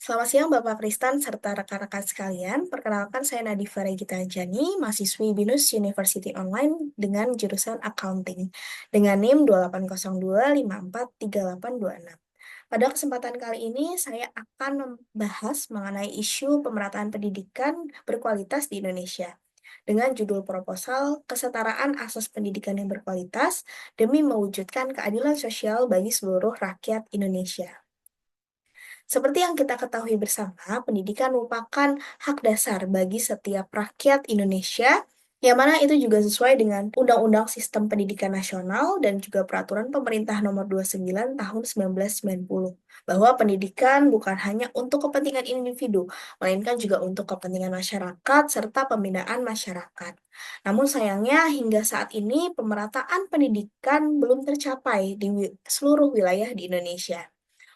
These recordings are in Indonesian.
Selamat siang Bapak Pristan serta rekan-rekan sekalian. Perkenalkan saya Nadifa Regita Jani, mahasiswi BINUS University Online dengan jurusan Accounting dengan NIM 2802543826. Pada kesempatan kali ini saya akan membahas mengenai isu pemerataan pendidikan berkualitas di Indonesia dengan judul proposal Kesetaraan Akses Pendidikan yang Berkualitas demi mewujudkan keadilan sosial bagi seluruh rakyat Indonesia. Seperti yang kita ketahui bersama, pendidikan merupakan hak dasar bagi setiap rakyat Indonesia, yang mana itu juga sesuai dengan Undang-Undang Sistem Pendidikan Nasional dan juga Peraturan Pemerintah Nomor 29 Tahun 1990, bahwa pendidikan bukan hanya untuk kepentingan individu, melainkan juga untuk kepentingan masyarakat serta pembinaan masyarakat. Namun sayangnya hingga saat ini pemerataan pendidikan belum tercapai di seluruh wilayah di Indonesia.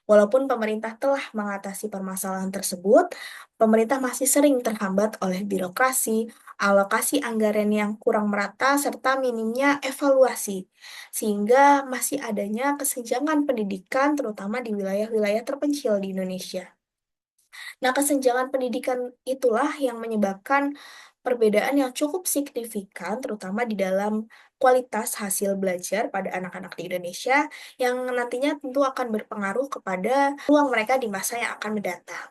Walaupun pemerintah telah mengatasi permasalahan tersebut, pemerintah masih sering terhambat oleh birokrasi, alokasi anggaran yang kurang merata, serta minimnya evaluasi, sehingga masih adanya kesenjangan pendidikan, terutama di wilayah-wilayah terpencil di Indonesia. Nah, kesenjangan pendidikan itulah yang menyebabkan perbedaan yang cukup signifikan, terutama di dalam kualitas hasil belajar pada anak-anak di Indonesia, yang nantinya tentu akan berpengaruh kepada peluang mereka di masa yang akan mendatang.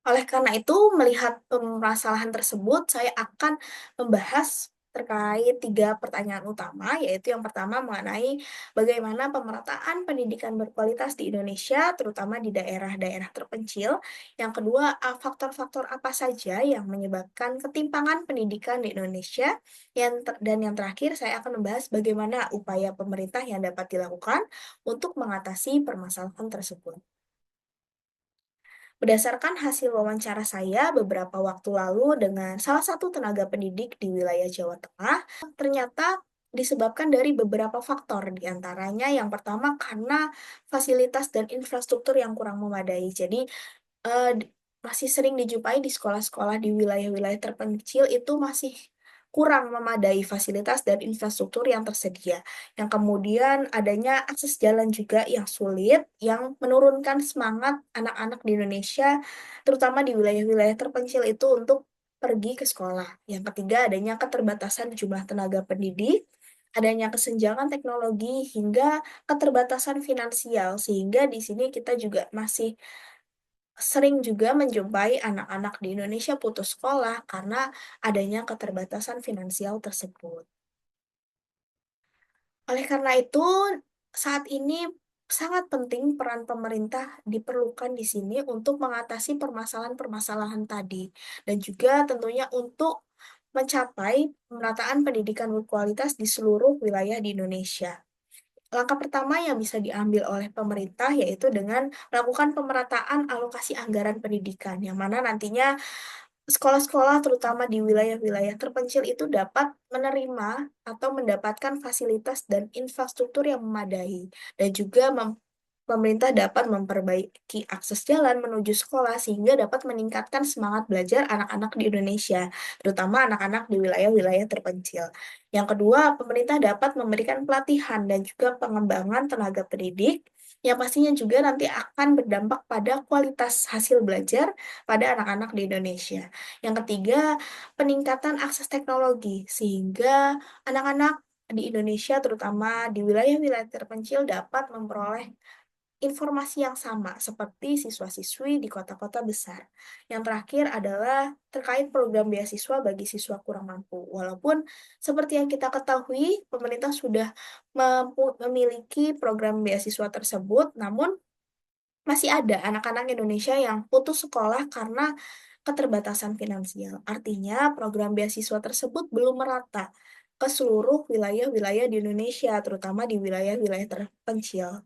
Oleh karena itu, melihat permasalahan tersebut, saya akan membahas terkait 3 pertanyaan utama, yaitu yang pertama mengenai bagaimana pemerataan pendidikan berkualitas di Indonesia, terutama di daerah-daerah terpencil. Yang kedua, faktor-faktor apa saja yang menyebabkan ketimpangan pendidikan di Indonesia. Dan yang terakhir, saya akan membahas bagaimana upaya pemerintah yang dapat dilakukan untuk mengatasi permasalahan tersebut. Berdasarkan hasil wawancara saya beberapa waktu lalu dengan salah satu tenaga pendidik di wilayah Jawa Tengah, ternyata disebabkan dari beberapa faktor, di antaranya yang pertama karena fasilitas dan infrastruktur yang kurang memadai. Jadi, masih sering dijumpai di sekolah-sekolah di wilayah-wilayah terpencil itu masih kurang memadai fasilitas dan infrastruktur yang tersedia. Yang kemudian adanya akses jalan juga yang sulit, yang menurunkan semangat anak-anak di Indonesia, terutama di wilayah-wilayah terpencil itu untuk pergi ke sekolah. Yang ketiga, adanya keterbatasan jumlah tenaga pendidik, adanya kesenjangan teknologi, hingga keterbatasan finansial, sehingga di sini kita juga masih sering juga menjumpai anak-anak di Indonesia putus sekolah karena adanya keterbatasan finansial tersebut. Oleh karena itu, saat ini sangat penting peran pemerintah diperlukan di sini untuk mengatasi permasalahan-permasalahan tadi, dan juga tentunya untuk mencapai pemerataan pendidikan berkualitas di seluruh wilayah di Indonesia. Langkah pertama yang bisa diambil oleh pemerintah yaitu dengan melakukan pemerataan alokasi anggaran pendidikan, yang mana nantinya sekolah-sekolah terutama di wilayah-wilayah terpencil itu dapat menerima atau mendapatkan fasilitas dan infrastruktur yang memadai, dan juga pemerintah dapat memperbaiki akses jalan menuju sekolah sehingga dapat meningkatkan semangat belajar anak-anak di Indonesia, terutama anak-anak di wilayah-wilayah terpencil. Yang kedua, pemerintah dapat memberikan pelatihan dan juga pengembangan tenaga pendidik yang pastinya juga nanti akan berdampak pada kualitas hasil belajar pada anak-anak di Indonesia. Yang ketiga, peningkatan akses teknologi sehingga anak-anak di Indonesia terutama di wilayah-wilayah terpencil dapat memperoleh informasi yang sama seperti siswa-siswi di kota-kota besar. Yang terakhir adalah terkait program beasiswa bagi siswa kurang mampu. Walaupun seperti yang kita ketahui, pemerintah sudah memiliki program beasiswa tersebut, namun masih ada anak-anak Indonesia yang putus sekolah karena keterbatasan finansial. Artinya, program beasiswa tersebut belum merata ke seluruh wilayah-wilayah di Indonesia, terutama di wilayah-wilayah terpencil.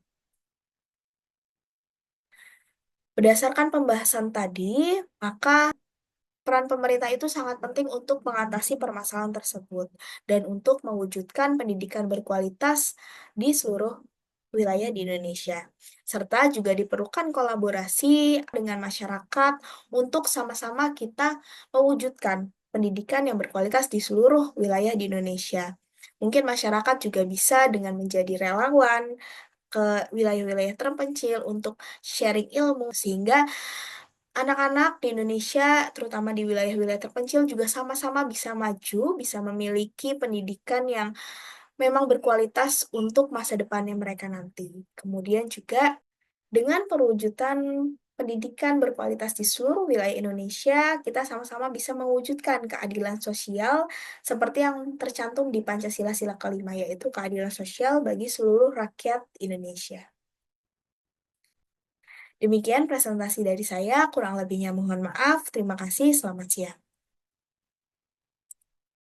Berdasarkan pembahasan tadi, maka peran pemerintah itu sangat penting untuk mengatasi permasalahan tersebut dan untuk mewujudkan pendidikan berkualitas di seluruh wilayah di Indonesia. Serta juga diperlukan kolaborasi dengan masyarakat untuk sama-sama kita mewujudkan pendidikan yang berkualitas di seluruh wilayah di Indonesia. Mungkin masyarakat juga bisa dengan menjadi relawan ke wilayah-wilayah terpencil untuk sharing ilmu, sehingga anak-anak di Indonesia, terutama di wilayah-wilayah terpencil juga sama-sama bisa maju, bisa memiliki pendidikan yang memang berkualitas untuk masa depannya mereka nanti. Kemudian juga dengan perwujudan pendidikan berkualitas di seluruh wilayah Indonesia, kita sama-sama bisa mewujudkan keadilan sosial seperti yang tercantum di Pancasila Sila kelima, yaitu keadilan sosial bagi seluruh rakyat Indonesia. Demikian presentasi dari saya, kurang lebihnya mohon maaf. Terima kasih, selamat siang.